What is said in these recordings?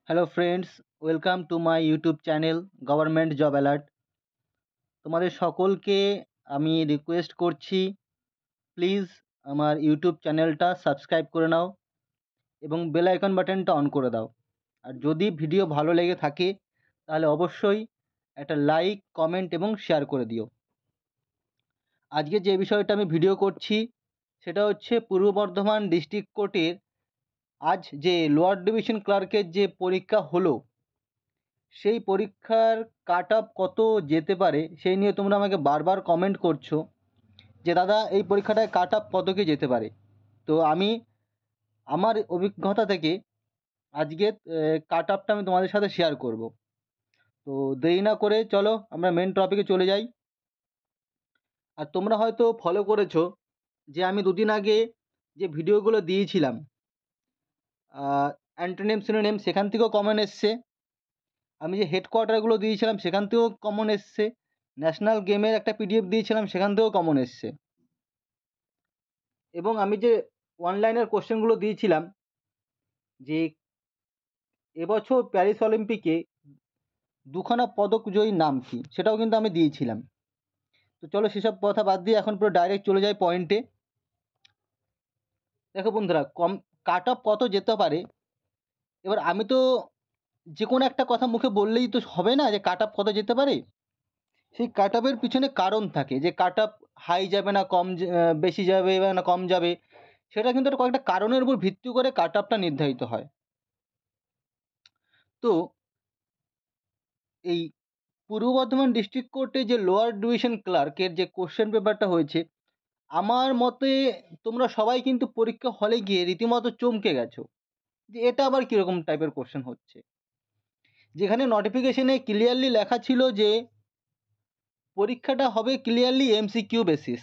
Hello friends, welcome to my YouTube channel government job alert. তোমাদের সকলকে আমি request করছি, প্লিজ আমার ইউটিউব চ্যানেলটা সাবস্ক্রাইব করে নাও এবং বেল আইকন বাটনটা অন করে দাও। আর যদি ভিডিও ভালো লেগে থাকে তাহলে অবশ্যই একটা লাইক, কমেন্ট এবং শেয়ার করে দিও। আজকে যে বিষয়টা আমি ভিডিও করছি সেটা হচ্ছে পূর্ব বর্ধমান ডিস্ট্রিক্ট কোর্টের আজ যে লোয়ার ডিভিশন ক্লার্কের যে পরীক্ষা হলো, সেই পরীক্ষার কাট অফ কত যেতে পারে সেই নিয়ে তোমরা আমাকে বারবার কমেন্ট করছো যে দাদা এই পরীক্ষাটায় কাট অফ কত কি যেতে পারে। তো আমি আমার অভিজ্ঞতা থেকে আজকে কাট অফটা আমি তোমাদের সাথে শেয়ার করব। তো দেরি না করে চলো আমরা মেন টপিকে চলে যাই। আর তোমরা হয়তো ফলো করেছো যে আমি দুদিন আগে যে ভিডিওগুলো দিয়েছিলাম অ্যান্টোনিম সিনোনিম, সেখান থেকেও কমন এসছে। আমি যে হেডকোয়ার্টারগুলো দিয়েছিলাম সেখান থেকেও কমন এসছে। ন্যাশনাল গেমের একটা পিডিএফ দিয়েছিলাম সেখান থেকেও কমন এসছে। এবং আমি যে অনলাইনের কোশ্চেনগুলো দিয়েছিলাম যে এবছর প্যারিস অলিম্পিকে দুখানা পদক জয়ীর নাম কি, সেটাও কিন্তু আমি দিয়েছিলাম। তো চলো সেসব কথা বাদ দিয়ে এখন পুরো ডাইরেক্ট চলে যাই পয়েন্টে। দেখো বন্ধুরা, কাট অফ কত যেতে পারে, এবার আমি তো যে কোনো একটা কথা মুখে বললেই তো হবে না যে কাট অফ কত যেতে পারে। সেই কাট অফের পিছনে কারণ থাকে যে কাট অফ হাই যাবে না বেশি যাবে বা না কম যাবে। সেটা কিন্তু একটা কয়েকটা কারণের উপর ভিত্তি করে কাট অফটা নির্ধারিত হয়। তো এই পূর্ব বর্ধমান ডিস্ট্রিক্ট কোর্টে যে লোয়ার ডিভিশন ক্লার্কের যে কোশ্চেন পেপারটা হয়েছে, আমার মতে তোমরা সবাই কিন্তু পরীক্ষা হলে গিয়ে রীতিমতো চমকে গেছো যে এটা আবার কীরকম টাইপের কোশ্চেন হচ্ছে। যেখানে নোটিফিকেশনে ক্লিয়ারলি লেখা ছিল যে পরীক্ষাটা হবে ক্লিয়ারলি এমসিকিউ বেসিস,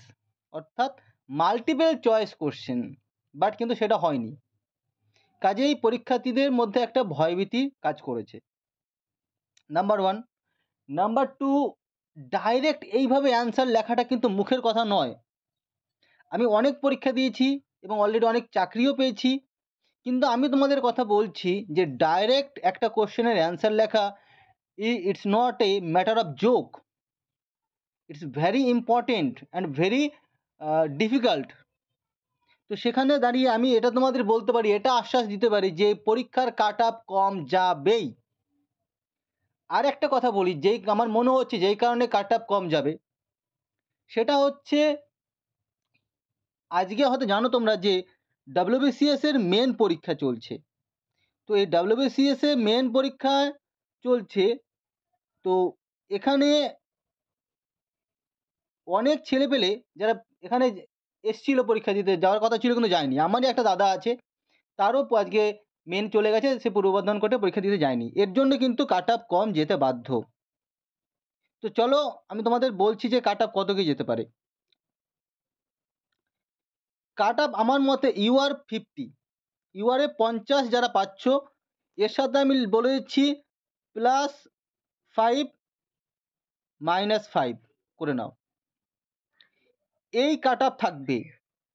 অর্থাৎ মাল্টিপল চয়েস কোশ্চেন, বাট কিন্তু সেটা হয়নি। কাজেই পরীক্ষার্থীদের মধ্যে একটা ভয়ভীতি কাজ করেছে, number one. Number two, direct এইভাবে অ্যান্সার লেখাটা কিন্তু মুখের কথা নয়। আমি অনেক পরীক্ষা দিয়েছি এবং অলরেডি অনেক চাকরিও পেয়েছি, কিন্তু আমি তোমাদের কথা বলছি যে ডাইরেক্ট একটা কোশ্চেনের অ্যান্সার লেখা it's not a matter of joke, it's very important and very difficult. তো সেখানে দাঁড়িয়ে আমি এটা তোমাদের বলতে পারি, এটা আশ্বাস দিতে পারি যে পরীক্ষার কাট অফ কম যাবেই। আর একটা কথা বলি, যেই আমার মনে হচ্ছে যেই কারণে কাট অফ কম যাবে, সেটা হচ্ছে আজকে হয়তো জানো তোমরা যে ডাব্লিউবিসিএস এর মেন পরীক্ষা চলছে। তো এই ডাব্লিউবিসিএস এর মেন পরীক্ষা চলছে, তো এখানে অনেক ছেলেপেলে যারা এখানে এসছিল পরীক্ষা দিতে, যাওয়ার কথা ছিল কিন্তু যায়নি। আমারই একটা দাদা আছে, তারও আজকে মেন চলে গেছে, সে পূর্ব বর্ধমান কোর্টে পরীক্ষা দিতে যায়নি। এর জন্য কিন্তু কাট অফ কম যেতে বাধ্য। তো চলো আমি তোমাদের বলছি যে কাট অফ কত কি যেতে পারে। কাট অফ আমার মতে ইউআর 50, ইউআরে 50 যারা পাচ্ছ, এর সাথে আমি বলে দিচ্ছি +5 -5 করে নাও। এই কাট অফ থাকবে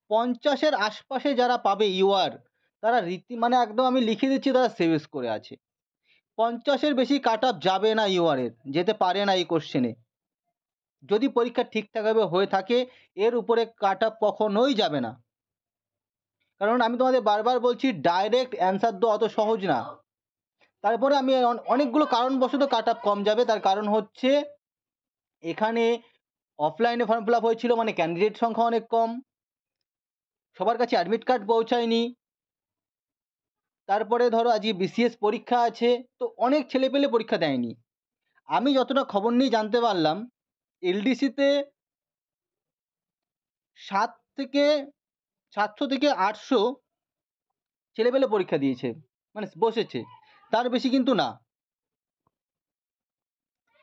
50-এর আশপাশে যারা পাবে ইউআর, তারা মানে একদম আমি লিখে দিচ্ছি তারা সেভ করে আছে। 50-এর বেশি কাট অফ যাবে না, ইউআরের যেতে পারে না এই কোশ্চেনে। যদি পরীক্ষা ঠিকঠাকভাবে হয়ে থাকে এর উপরে কাট অফ কখনোই যাবে না। কারণ আমি তোমাদের বারবার বলছি ডাইরেক্ট অ্যান্সার দেওয়া অত সহজ না। তারপরে আমি অনেকগুলো কারণবশত কাট অফ কম যাবে। তার কারণ হচ্ছে এখানে অফলাইনে ফর্ম ফিল আপ হয়েছিল, মানে ক্যান্ডিডেট সংখ্যা অনেক কম, সবার কাছে অ্যাডমিট কার্ড পৌঁছায়নি। তারপরে ধরো আজকে বিসিএস পরীক্ষা আছে, তো অনেক ছেলেপেলে পরীক্ষা দেয়নি। আমি যতটা খবর নিয়ে জানতে পারলাম, এলডিসিতে 700 থেকে 800 ছেলেপেলে পরীক্ষা দিয়েছে, মানে বসেছে, তার বেশি কিন্তু না।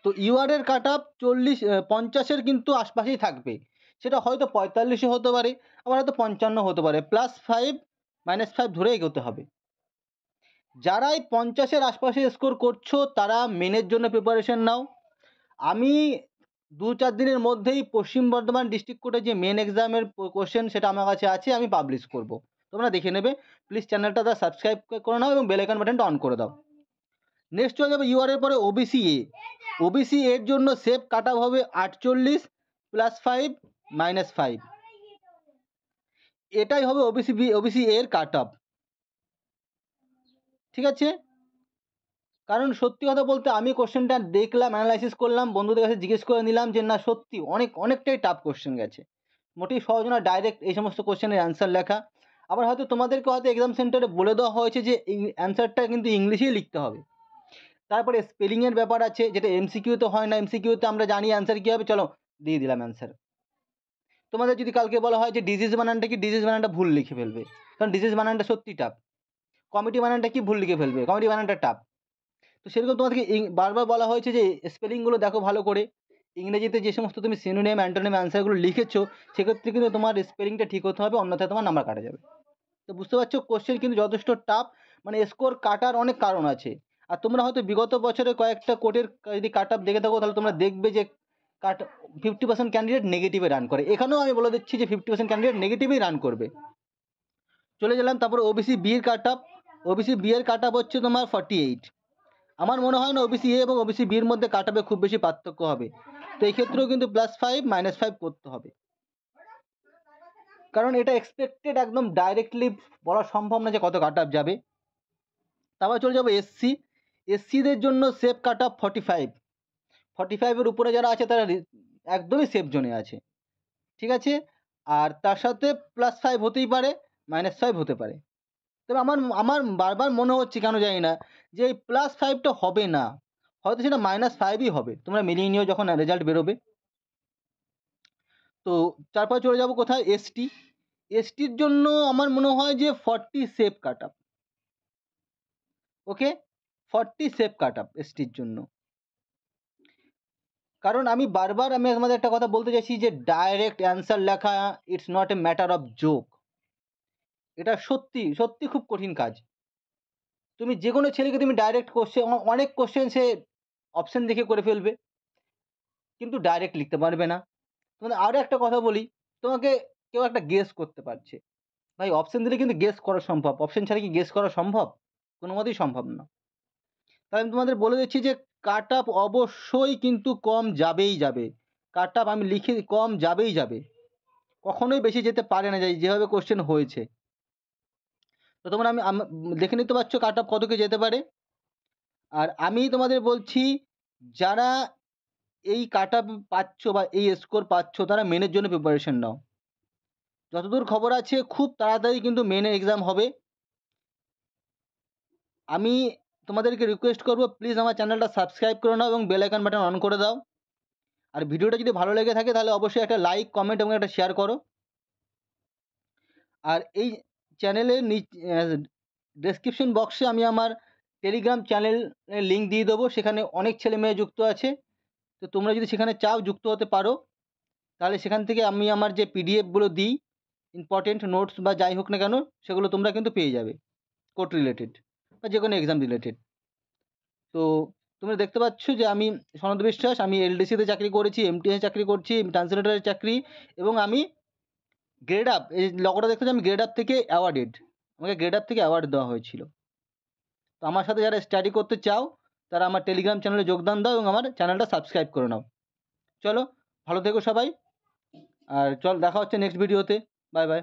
তো ইউআরের কাট অফ 50-এর কিন্তু আশপাশেই থাকবে। সেটা হয়তো 45-এ হতে পারে, আবার হয়তো 55 হতে পারে। +5 -5 ধরে এগোতে হবে। যারাই 50-এর আশপাশে স্কোর করছো তারা মেনের জন্য প্রিপারেশন নাও। আমি 2-4 দিনের মধ্যেই পশ্চিম বর্ধমান ডিস্ট্রিক্ট কোর্টে যে মেন এক্সামের কোশ্চেন সেটা আমার কাছে আছে, আমি পাবলিশ করব, তোমরা দেখে নেবে। প্লিজ চ্যানেলটা সাবস্ক্রাইব করে নাও এবং বেল আইকন বাটনটা অন করে দাও। নেক্সট চলে যাবে ইউআর এর পরে ওবিসি এ। ওবিসি এর জন্য সেফ কাট অফ হবে 48 + 5 - 5। এটাই হবে ওবিসি এর কাট অফ। ঠিক আছে, কারণ সত্যি কথা বলতে আমি কোশ্চেনটা দেখলাম, অ্যানালাইসিস করলাম, বন্ধুদের কাছে জিজ্ঞেস করে নিলাম যে না সত্যি অনেকটাই টাফ কোশ্চেন গেছে, মোটেই সহজ না ডাইরেক্ট এই সমস্ত কোশ্চেনের অ্যান্সার লেখা। আবার হয়তো তোমাদেরকে হয়তো এক্সাম সেন্টারে বলে দেওয়া হয়েছে যে অ্যান্সারটা কিন্তু ইংলিশেই লিখতে হবে। তারপরে স্পেলিংয়ের ব্যাপার আছে, যেটা এমসিকিউতে হয় না। এমসিকিউতে আমরা জানি অ্যান্সার কী হবে, চলো দিয়ে দিলাম অ্যান্সার। তোমাদের যদি কালকে বলা হয় যে ডিজিজ বানানটা কি, ডিজিজ বানানটা ভুল লিখে ফেলবে, কারণ ডিজিজ বানানটা সত্যি টাফ। কমিটি বানানটা কি, ভুল লিখে ফেলবে, কমিটি বানানটা টাফ। তো সেরকম তোমাদেরকে বারবার বলা হয়েছে যে স্পেলিংগুলো দেখো ভালো করে। ইংরেজিতে যে সমস্ত তুমি সিনোনিম অ্যান্টোনিম অ্যান্সারগুলো লিখেছো, সেক্ষেত্রে কিন্তু তোমার স্পেলিংটা ঠিক হতে হবে, অন্যথায় তোমার নাম্বার কাটা যাবে। তো বুঝতে পারছো কোশ্চেন কিন্তু যথেষ্ট টাফ, মানে স্কোর কাটার অনেক কারণ আছে। আর তোমরা হয়তো বিগত বছরে কয়েকটা কোর্টের যদি কাট আপ দেখে থাকো, তাহলে তোমরা দেখবে যে 50% ক্যান্ডিডেট নেগেটিভে রান করে। এখানেও আমি বলে দিচ্ছি যে 50% ক্যান্ডিডেট নেগেটিভেই রান করবে। চলে গেলাম তারপর ওবিসি বি এর কাট আপ। ওবিসি বি এর কাট আপ হচ্ছে তোমার 48। আমার মনে হয় না ওবিসি এ এবং ওবিসি বি এর মধ্যে কাট আপে খুব বেশি পার্থক্য হবে। তো এই ক্ষেত্রেও কিন্তু +5 - 5 করতে হবে, কারণ এটা এক্সপেক্টেড, একদম ডাইরেক্টলি বলা সম্ভব না যে কত কাট আপ যাবে। তারপর চলে যাবো এসসি। এসসিদের জন্য সেফ কাট আপ 45। 45-এর উপরে যারা আছে তারা একদমই সেফ জোনে আছে। ঠিক আছে, আর তার সাথে +5 হতেই পারে, -5 হতে পারে। তবে আমার আমার বারবার মনে হচ্ছে, কেন জানি না, যে এই +5টা হবে না, হয়তো সেটা -5ই হবে। তোমরা মিলিয়ে নিও যখন রেজাল্ট বেরোবে। তো তারপর চলে যাব কোথায়, এসটি। এসটির জন্য আমার মনে হয় যে 40 সেফ কাট আপ। ওকে, 40 সেফ কাট আপ এসটির জন্য। কারণ আমি তোমাদের একটা কথা বলতে চাইছি যে ডাইরেক্ট অ্যান্সার লেখা it's not a matter of joke. এটা সত্যি সত্যি খুব কঠিন কাজ। তুমি যে কোনো ছেলেকে তুমি ডাইরেক্ট কোশ্চেন, অনেক কোশ্চেন সে অপশন দেখে করে ফেলবে, কিন্তু ডাইরেক্ট লিখতে পারবে না। তোমাদের আরও একটা কথা বলি, তোমাকে কেউ একটা গেস করতে পারছে, ভাই অপশন দিলে কিন্তু গেস করা সম্ভব, অপশন ছাড়া কি গেস করা সম্ভব? কোনো মতেই সম্ভব না। তাই আমি তোমাদের বলে দিচ্ছি যে কাট আপ অবশ্যই কিন্তু কম যাবেই যাবে। কাট আপ আমি লিখে কম যাবেই যাবে, কখনোই বেশি যেতে পারে না, যেভাবে কোশ্চেন হয়েছে। তো তোমরা দেখে নিতে পারছো কাট আপ কত কি যেতে পারে। আর আমি তোমাদের বলছি, যারা এই কাট আপ পাচ্ছ বা এই স্কোর পাচ্ছ, তারা মেনের জন্য প্রিপারেশন নাও। যতদূর খবর আছে খুব তাড়াতাড়ি কিন্তু মেনের এক্সাম হবে। আমি তোমাদেরকে রিকোয়েস্ট করবো, প্লিজ আমার চ্যানেলটা সাবস্ক্রাইব করে নাও এবং বেল আইকন বাটন অন করে দাও। আর ভিডিওটা যদি ভালো লেগে থাকে তাহলে অবশ্যই একটা লাইক, কমেন্ট এবং একটা শেয়ার করো। আর এই চ্যানেলের ডেসক্রিপশন বক্সে আমি আমার টেলিগ্রাম চ্যানেলের লিঙ্ক দিয়ে দেবো, সেখানে অনেক ছেলে মেয়ে যুক্ত আছে। তো তোমরা যদি সেখানে চাও যুক্ত হতে পারো, তাহলে সেখান থেকে আমি আমার যে পিডিএফগুলো দিই, ইম্পর্টেন্ট নোটস বা যাই হোক না কেন, সেগুলো তোমরা কিন্তু পেয়ে যাবে, কোর্ট রিলেটেড বা যে কোনো এক্সাম রিলেটেড। তো তোমরা দেখতে পাচ্ছ যে আমি সনদ বিশ্বাস, আমি এলডিসিতে চাকরি করেছি, এমটিএসে চাকরি করছি, ট্রান্সলেটরের চাকরি, এবং আমি গ্রেড আপ, এই লগোটা দেখতে আমি গ্রেড আপ থেকে অ্যাওয়ার্ডেড, আমাকে গ্রেড আপ থেকে অ্যাওয়ার্ড দেওয়া হয়েছিল। তো আমার সাথে যারা স্টাডি করতে চাও, তারা আমার টেলিগ্রাম চ্যানেলে যোগদান দাও এবং আমার চ্যানেলটা সাবস্ক্রাইব করে নাও। চলো, ভালো থেকো সবাই, আর চল দেখা হচ্ছে নেক্সট ভিডিওতে। Bye bye.